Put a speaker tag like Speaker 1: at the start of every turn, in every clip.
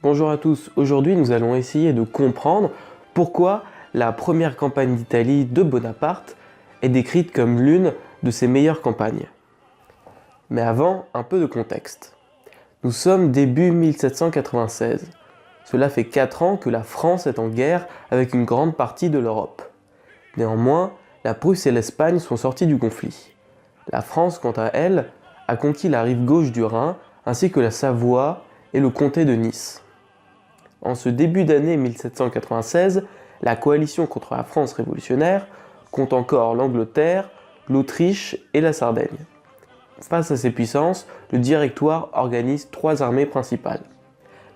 Speaker 1: Bonjour à tous, aujourd'hui nous allons essayer de comprendre pourquoi la première campagne d'Italie de Bonaparte est décrite comme l'une de ses meilleures campagnes. Mais avant, un peu de contexte. Nous sommes début 1796. Cela fait 4 ans que la France est en guerre avec une grande partie de l'Europe. Néanmoins, la Prusse et l'Espagne sont sortis du conflit. La France, quant à elle, a conquis la rive gauche du Rhin ainsi que la Savoie et le comté de Nice. En ce début d'année 1796, la coalition contre la France révolutionnaire compte encore l'Angleterre, l'Autriche et la Sardaigne. Face à ces puissances, le Directoire organise 3 armées principales.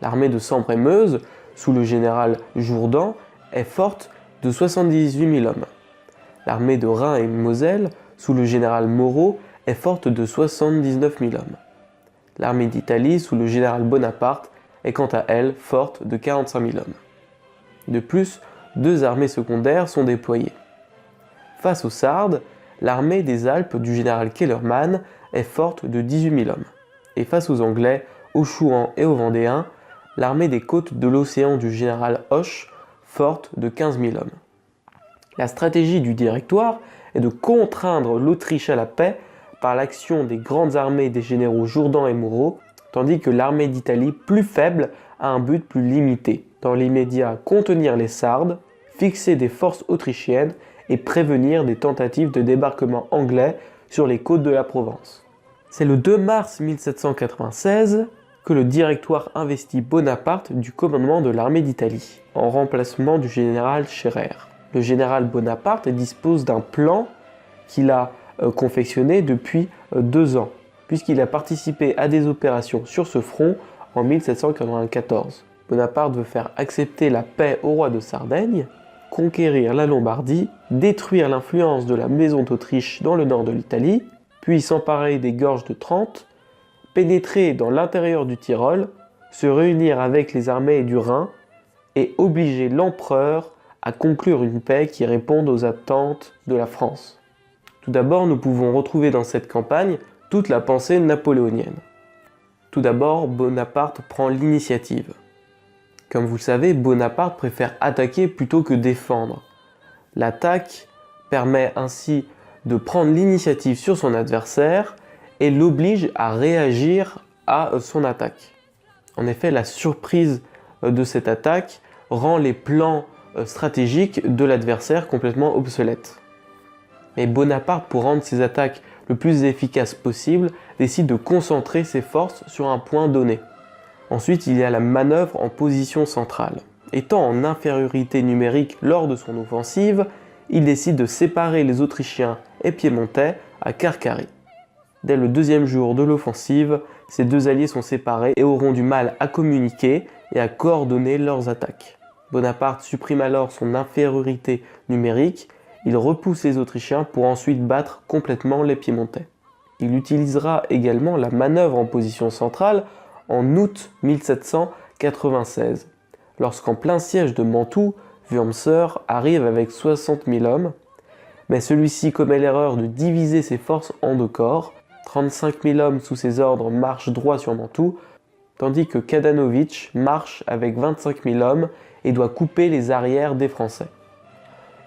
Speaker 1: L'armée de Sambre et Meuse, sous le général Jourdan, est forte de 78 000 hommes. L'armée de Rhin et Moselle, sous le général Moreau, est forte de 79 000 hommes. L'armée d'Italie, sous le général Bonaparte, est quant à elle forte de 45 000 hommes. De plus, 2 armées secondaires sont déployées. Face aux Sardes, l'armée des Alpes du général Kellermann est forte de 18 000 hommes. Et face aux Anglais, aux Chouans et aux Vendéens, l'armée des côtes de l'océan du général Hoche, forte de 15 000 hommes. La stratégie du Directoire est de contraindre l'Autriche à la paix par l'action des grandes armées des généraux Jourdan et Moreau, tandis que l'armée d'Italie, plus faible, a un but plus limité. Dans l'immédiat, contenir les Sardes, fixer des forces autrichiennes et prévenir des tentatives de débarquement anglais sur les côtes de la Provence. C'est le 2 mars 1796 que le Directoire investit Bonaparte du commandement de l'armée d'Italie, en remplacement du général Scherer. Le général Bonaparte dispose d'un plan qu'il a confectionné depuis 2 ans, puisqu'il a participé à des opérations sur ce front en 1794. Bonaparte veut faire accepter la paix au roi de Sardaigne, conquérir la Lombardie, détruire l'influence de la maison d'Autriche dans le nord de l'Italie, puis s'emparer des gorges de Trente, pénétrer dans l'intérieur du Tyrol, se réunir avec les armées du Rhin et obliger l'empereur à conclure une paix qui réponde aux attentes de la France. Tout d'abord, nous pouvons retrouver dans cette campagne toute la pensée napoléonienne. Tout d'abord, Bonaparte prend l'initiative. Comme vous le savez, Bonaparte préfère attaquer plutôt que défendre. L'attaque permet ainsi de prendre l'initiative sur son adversaire et l'oblige à réagir à son attaque. En effet, la surprise de cette attaque rend les plans stratégiques de l'adversaire complètement obsolètes. Mais Bonaparte, pour rendre ses attaques le plus efficaces possible, décide de concentrer ses forces sur un point donné. Ensuite, il y a la manœuvre en position centrale. Étant en infériorité numérique lors de son offensive, il décide de séparer les Autrichiens et Piémontais à Carcari. Dès le 2e jour de l'offensive, ces 2 alliés sont séparés et auront du mal à communiquer et à coordonner leurs attaques. Bonaparte supprime alors son infériorité numérique. Il repousse les Autrichiens pour ensuite battre complètement les Piémontais. Il utilisera également la manœuvre en position centrale en août 1796, lorsqu'en plein siège de Mantoue, Wurmser arrive avec 60 000 hommes, mais celui-ci commet l'erreur de diviser ses forces en 2 corps. 35 000 hommes sous ses ordres marchent droit sur Mantoue, tandis que Kadanovic marche avec 25 000 hommes et doit couper les arrières des Français.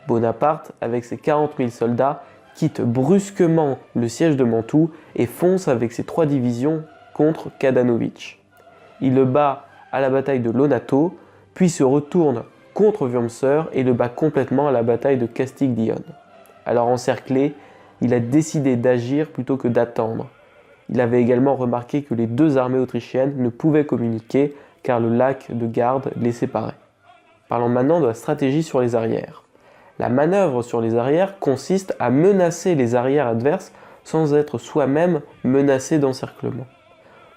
Speaker 1: Bonaparte, avec ses 40 000 soldats, quitte brusquement le siège de Mantoue et fonce avec ses 3 divisions contre Kadanovic. Il le bat à la bataille de Lonato, puis se retourne contre Wurmser et le bat complètement à la bataille de Castiglione. Alors encerclé, il a décidé d'agir plutôt que d'attendre. Il avait également remarqué que les 2 armées autrichiennes ne pouvaient communiquer car le lac de Garde les séparait. Parlons maintenant de la stratégie sur les arrières. La manœuvre sur les arrières consiste à menacer les arrières adverses sans être soi-même menacé d'encerclement.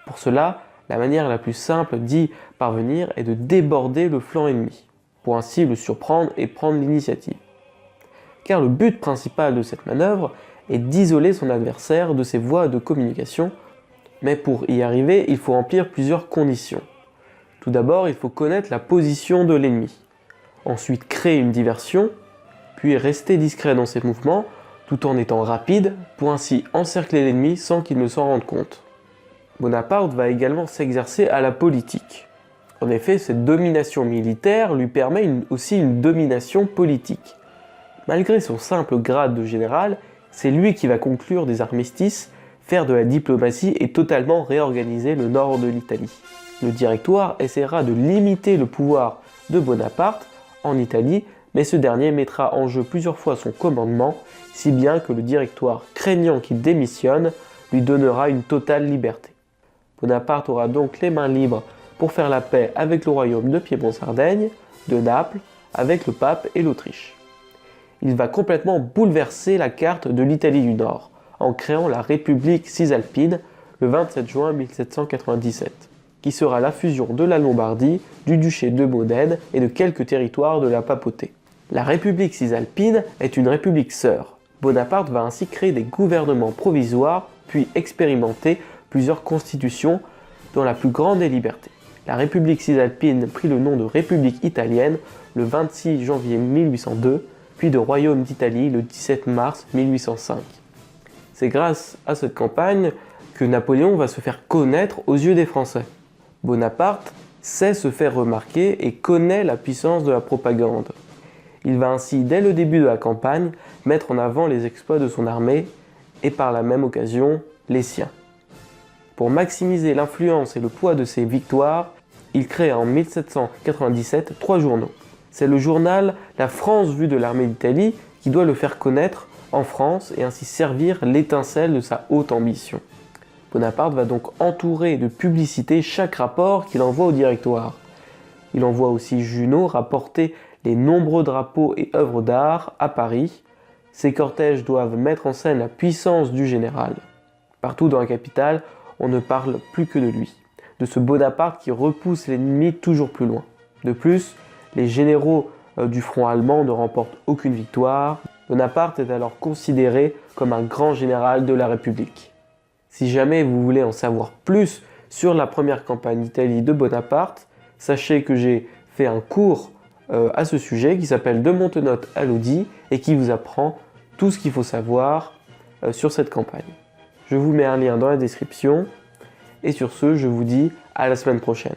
Speaker 1: Pour cela, la manière la plus simple d'y parvenir est de déborder le flanc ennemi, pour ainsi le surprendre et prendre l'initiative. Car le but principal de cette manœuvre est d'isoler son adversaire de ses voies de communication, mais pour y arriver, il faut remplir plusieurs conditions. Tout d'abord, il faut connaître la position de l'ennemi. Ensuite, créer une diversion, puis rester discret dans ses mouvements, tout en étant rapide, pour ainsi encercler l'ennemi sans qu'il ne s'en rende compte. Bonaparte va également s'exercer à la politique. En effet, cette domination militaire lui permet aussi une domination politique. Malgré son simple grade de général, c'est lui qui va conclure des armistices, faire de la diplomatie et totalement réorganiser le nord de l'Italie. Le Directoire essaiera de limiter le pouvoir de Bonaparte en Italie, mais ce dernier mettra en jeu plusieurs fois son commandement, si bien que le Directoire, craignant qu'il démissionne, lui donnera une totale liberté. Bonaparte aura donc les mains libres pour faire la paix avec le royaume de Piémont-Sardaigne, de Naples, avec le pape et l'Autriche. Il va complètement bouleverser la carte de l'Italie du Nord, en créant la République cisalpine le 27 juin 1797, qui sera la fusion de la Lombardie, du duché de Modène et de quelques territoires de la papauté. La République cisalpine est une république sœur. Bonaparte va ainsi créer des gouvernements provisoires, puis expérimenter plusieurs constitutions dans la plus grande des libertés. La République cisalpine prit le nom de République italienne le 26 janvier 1802, puis de Royaume d'Italie le 17 mars 1805. C'est grâce à cette campagne que Napoléon va se faire connaître aux yeux des Français. Bonaparte sait se faire remarquer et connaît la puissance de la propagande. Il va ainsi, dès le début de la campagne, mettre en avant les exploits de son armée et par la même occasion, les siens. Pour maximiser l'influence et le poids de ses victoires, il crée en 1797 3 journaux. C'est le journal La France vue de l'armée d'Italie qui doit le faire connaître en France et ainsi servir l'étincelle de sa haute ambition. Bonaparte va donc entourer de publicité chaque rapport qu'il envoie au Directoire. Il envoie aussi Junot rapporter les nombreux drapeaux et œuvres d'art à Paris. Ces cortèges doivent mettre en scène la puissance du général. Partout dans la capitale, on ne parle plus que de lui, de ce Bonaparte qui repousse l'ennemi toujours plus loin. De plus, les généraux du front allemand ne remportent aucune victoire. Bonaparte est alors considéré comme un grand général de la République. Si jamais vous voulez en savoir plus sur la première campagne d'Italie de Bonaparte, sachez que j'ai fait un cours à ce sujet qui s'appelle De Montenotte à Lodi et qui vous apprend tout ce qu'il faut savoir sur cette campagne. Je vous mets un lien dans la description et sur ce, je vous dis à la semaine prochaine.